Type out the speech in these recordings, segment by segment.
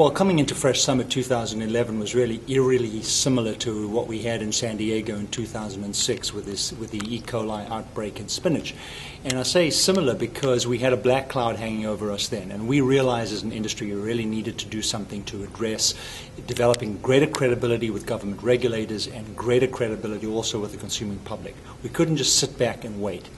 Well, coming into Fresh Summit 2011 was really eerily similar to what we had in San Diego in 2006 with the E. coli outbreak in spinach. And I say similar because we had a black cloud hanging over us then, and we realized as an industry we really needed to do something to address developing greater credibility with government regulators and greater credibility also with the consuming public. We couldn't just sit back and wait.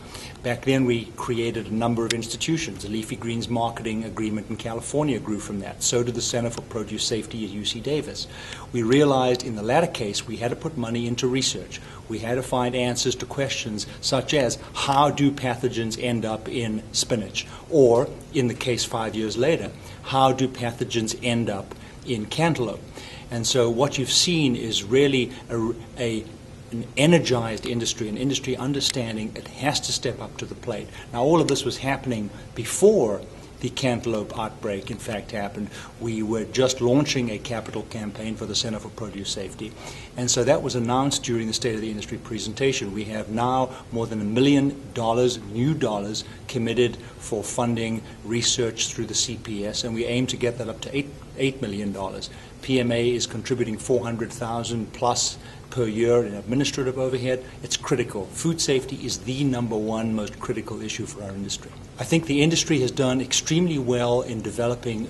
Back then we created a number of institutions. The Leafy Greens Marketing Agreement in California grew from that. So did the Center for Produce Safety at UC Davis. We realized in the latter case we had to put money into research. We had to find answers to questions such as how do pathogens end up in spinach? Or, in the case 5 years later, how do pathogens end up in cantaloupe? And so what you've seen is really an energized industry, an industry understanding it has to step up to the plate. Now, all of this was happening before the cantaloupe outbreak, in fact, happened. We were just launching a capital campaign for the Center for Produce Safety. And so that was announced during the State of the Industry presentation. We have now more than $1 million, new dollars, committed for funding research through the CPS, and we aim to get that up to $8 million. PMA is contributing $400,000 plus per year in administrative overhead. It's critical. Food safety is the #1 most critical issue for our industry. I think the industry has done extremely well in developing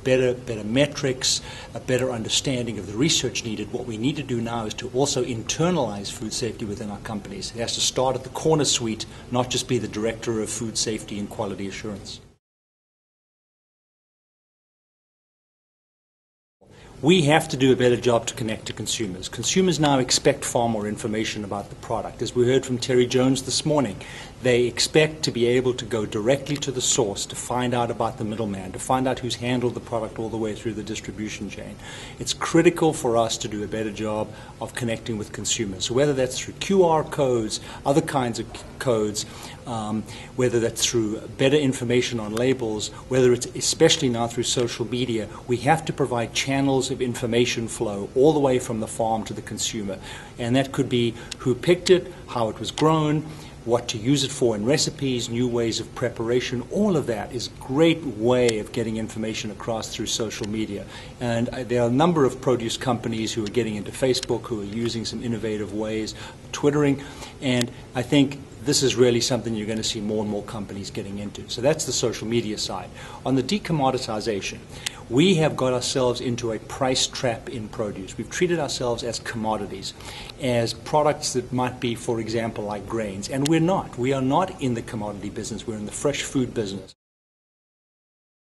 better metrics, a better understanding of the research needed. What we need to do now is to also internalize food safety within our companies. It has to start at the corner suite, not just be the director of food safety and quality assurance. We have to do a better job to connect to consumers. Consumers now expect far more information about the product. As we heard from Terry Jones this morning, they expect to be able to go directly to the source to find out about the middleman, to find out who's handled the product all the way through the distribution chain. It's critical for us to do a better job of connecting with consumers. So whether that's through QR codes, other kinds of codes, whether that's through better information on labels, whether it's especially now through social media, we have to provide channels of information flow all the way from the farm to the consumer. And that could be who picked it, how it was grown, what to use it for in recipes, new ways of preparation. All of that is a great way of getting information across through social media. And there are a number of produce companies who are getting into Facebook, who are using some innovative ways, Twittering, and I think this is really something you're going to see more and more companies getting into. So that's the social media side. On the decommoditization, we have got ourselves into a price trap in produce. We've treated ourselves as commodities, as products that might be, for example, like grains. And we're not. We are not in the commodity business. We're in the fresh food business.